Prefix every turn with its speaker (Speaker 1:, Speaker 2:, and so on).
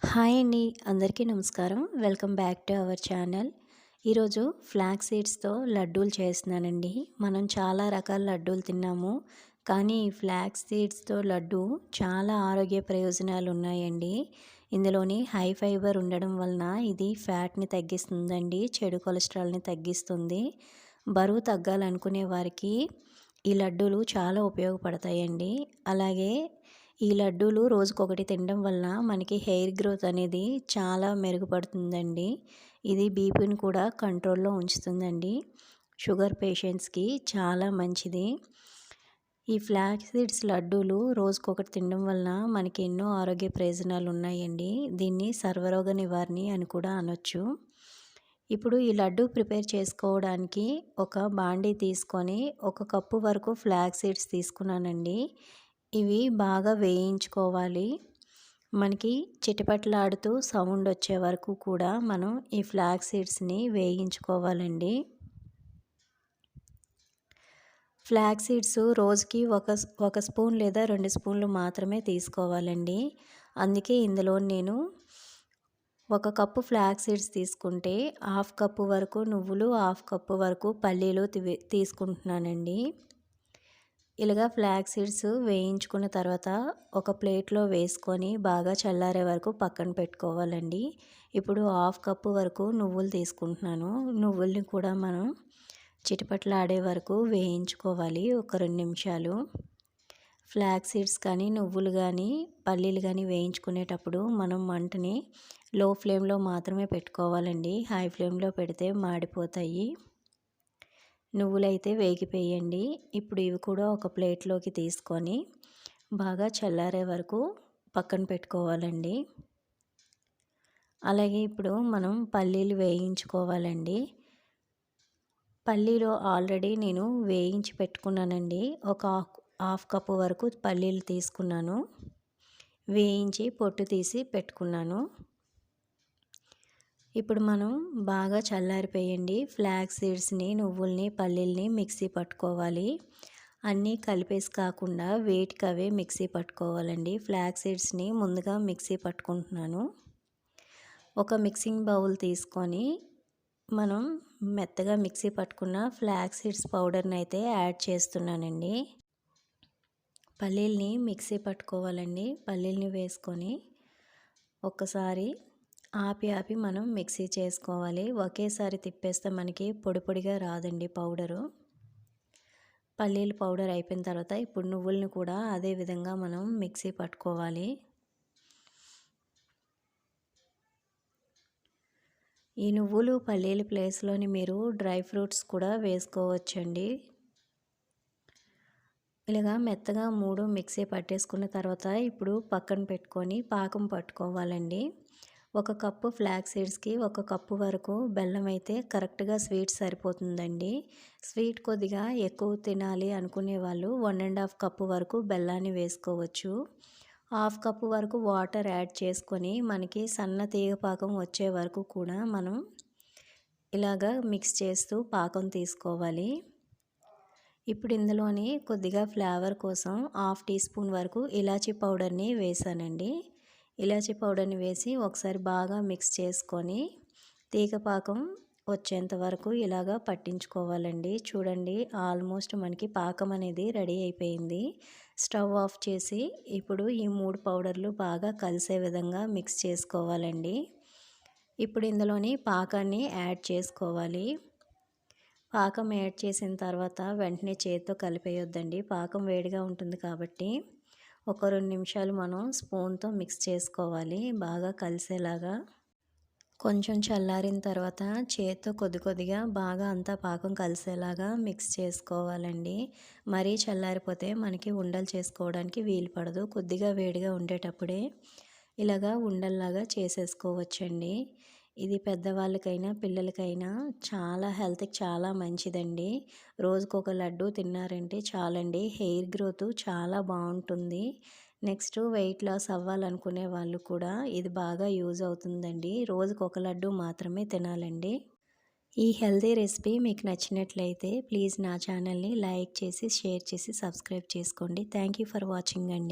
Speaker 1: Hi అండి. అందరికీ నమస్కారం. Welcome back to our channel. ఈరోజు ఫ్లాక్స్ సీడ్స్‌తో లడ్డూలు చేస్తున్నానండి. మనం చాలా రకాల లడ్డూలు తిన్నాము. కానీ ఈ ఫ్లాక్స్ సీడ్స్‌తో లడ్డు చాలా ఆరోగ్య ప్రయోజనాలు ఉన్నాయండి. ఇందులోని హై ఫైబర్ ఉండడం వలన ఇది ఫ్యాట్‌ని తగ్గిస్తుందండి. చెడు కొలెస్ట్రాల్‌ని తగ్గిస్తుంది. బరువు తగ్గాలనుకునే వారికి ఈ లడ్డూలు చాలా ఉపయోగపడతాయండి. అలాగే ఈ లడ్డూలు రోజుకొకటి తినడం వల్ల మనకి హెయిర్ గ్రోత్ అనేది చాలా మెరుగుపడుతుందండి. ఇది బీపీని కూడా కంట్రోల్లో ఉంచుతుందండి. షుగర్ పేషెంట్స్కి చాలా మంచిది. ఈ ఫ్లాక్స్ సీడ్స్ లడ్డూలు రోజుకొకటి తినడం వలన మనకి ఎన్నో ఆరోగ్య ప్రయోజనాలు ఉన్నాయండి. దీన్ని సర్వరోగ నివారణి అని కూడా అనొచ్చు. ఇప్పుడు ఈ లడ్డు ప్రిపేర్ చేసుకోవడానికి ఒక బాండీ తీసుకొని 1 కప్పు వరకు ఫ్లాక్స్ సీడ్స్ తీసుకున్నానండి. ఇవి బాగా వేయించుకోవాలి. మనకి చిటపటలాడుతూ సౌండ్ వచ్చే వరకు కూడా మనం ఈ ఫ్లాక్స్ సీడ్స్ని వేయించుకోవాలండి. ఫ్లాక్స్ సీడ్స్ రోజుకి ఒక స్పూన్ లేదా 2 స్పూన్లు మాత్రమే తీసుకోవాలండి. అందుకే ఇందులో నేను 1 కప్పు ఫ్లాక్స్ సీడ్స్ తీసుకుంటే 1/2 కప్పు వరకు నువ్వులు, 1/2 కప్పు వరకు పల్లీలు తీసుకుంటున్నానండి. ఇలాగా ఫ్లాక్స్ సీడ్స్ వేయించుకున్న తర్వాత ఒక ప్లేట్లో వేసుకొని బాగా చల్లారే వరకు పక్కన పెట్టుకోవాలండి. ఇప్పుడు 1/2 కప్పు వరకు నువ్వులు తీసుకుంటున్నాను. నువ్వుల్ని కూడా మనం చిటపటలాడే వరకు వేయించుకోవాలి ఒక 2 నిమిషాలు. ఫ్లాక్స్ సీడ్స్ కానీ, నువ్వులు కానీ, పల్లీలు కానీ వేయించుకునేటప్పుడు మనం మంటని లో ఫ్లేమ్లో మాత్రమే పెట్టుకోవాలండి. హై ఫ్లేమ్లో పెడితే మాడిపోతాయి. నువ్వులైతే వేగిపోయండి. ఇప్పుడు ఇవి కూడా ఒక ప్లేట్లోకి తీసుకొని బాగా చల్లారే వరకు పక్కన పెట్టుకోవాలండి. అలాగే ఇప్పుడు మనం పల్లీలు వేయించుకోవాలండి. పల్లీలు ఆల్రెడీ నేను వేయించి పెట్టుకున్నానండి. ఒక హాఫ్ కప్పు వరకు పల్లీలు తీసుకున్నాను. వేయించి పొట్టు తీసి పెట్టుకున్నాను. ఇప్పుడు మనం బాగా చల్లారిపోయండి ఫ్లాక్స్ సీడ్స్ని, నువ్వుల్ని, పల్లీల్ని మిక్సీ పట్టుకోవాలి. అన్నీ కలిపేసి కాకుండా వేటికవే మిక్సీ పట్టుకోవాలండి. ఫ్లాక్స్ సీడ్స్ని ముందుగా మిక్సీ పట్టుకుంటున్నాను. ఒక మిక్సింగ్ బౌల్ తీసుకొని మనం మెత్తగా మిక్సీ పట్టుకున్న ఫ్లాక్స్ సీడ్స్ పౌడర్ని అయితే యాడ్ చేస్తున్నానండి. పల్లీల్ని మిక్సీ పట్టుకోవాలండి. పల్లీల్ని వేసుకొని ఒక్కసారి ఆపి మనం మిక్సీ చేసుకోవాలి. ఒకేసారి తిప్పేస్తే మనకి పొడి పొడిగా రాదండి పౌడరు. పల్లీల పౌడర్ అయిపోయిన తర్వాత ఇప్పుడు నువ్వుల్ని కూడా అదే విధంగా మనం మిక్సీ పట్టుకోవాలి. ఈ నువ్వులు పల్లీల ప్లేస్లోని మీరు డ్రై ఫ్రూట్స్ కూడా వేసుకోవచ్చండి. ఇలాగా మెత్తగా 3 మిక్సీ పట్టేసుకున్న తర్వాత ఇప్పుడు పక్కన పెట్టుకొని పాకం పట్టుకోవాలండి. 1 కప్పు ఫ్లాక్స్ సీడ్స్కి 1 కప్పు వరకు బెల్లం అయితే కరెక్ట్గా స్వీట్ సరిపోతుందండి. స్వీట్ కొద్దిగా ఎక్కువ తినాలి అనుకునే వాళ్ళు 1½ కప్పు వరకు బెల్లాన్ని వేసుకోవచ్చు. 1/2 కప్పు వరకు వాటర్ యాడ్ చేసుకొని మనకి సన్న తీగ పాకం వచ్చే వరకు కూడా మనం ఇలాగా మిక్స్ చేస్తూ పాకం తీసుకోవాలి. ఇప్పుడు ఇందులోని కొద్దిగా ఫ్లేవర్ కోసం 1/2 టీ స్పూన్ వరకు ఇలాచీ పౌడర్ని వేసానండి. ఇలాచీ పౌడర్ని వేసి ఒకసారి బాగా మిక్స్ చేసుకొని తీగపాకం వచ్చేంత వరకు ఇలాగా పట్టించుకోవాలండి. చూడండి ఆల్మోస్ట్ మనకి పాకం అనేది రెడీ అయిపోయింది. స్టవ్ ఆఫ్ చేసి ఇప్పుడు ఈ 3 పౌడర్లు బాగా కలిసే విధంగా మిక్స్ చేసుకోవాలండి. ఇప్పుడు ఇందులోని పాకాన్ని యాడ్ చేసుకోవాలి. పాకం యాడ్ చేసిన తర్వాత వెంటనే చేతితో కలిపేయొద్దండి. పాకం వేడిగా ఉంటుంది కాబట్టి ఒక 2 నిమిషాలు మనం స్పూన్తో మిక్స్ చేసుకోవాలి బాగా కలిసేలాగా. కొంచెం చల్లారిన తర్వాత చేతితో కొద్దిగా బాగా అంతా పాకం కలిసేలాగా మిక్స్ చేసుకోవాలండి. మరీ చల్లారిపోతే మనకి ఉండలు చేసుకోవడానికి వీలు పడదు. కొద్దిగా వేడిగా ఉండేటప్పుడే ఇలాగా ఉండల్లాగా చేసేసుకోవచ్చండి. ఇది పెద్దవాళ్ళకైనా పిల్లలకైనా చాలా హెల్త్కి చాలా మంచిదండి. రోజుకొక లడ్డు తిన్నారంటే చాలండి. హెయిర్ గ్రోత్ చాలా బాగుంటుంది. నెక్స్ట్ వెయిట్ లాస్ అవ్వాలనుకునే వాళ్ళు కూడా ఇది బాగా యూజ్ అవుతుందండి. రోజుకొక లడ్డు మాత్రమే తినాలండి. ఈ హెల్తీ రెసిపీ మీకు నచ్చినట్లయితే ప్లీజ్ నా ఛానల్ని లైక్ చేసి, షేర్ చేసి, సబ్స్క్రైబ్ చేసుకోండి. థ్యాంక్ యూ ఫర్ వాచింగ్ అండి.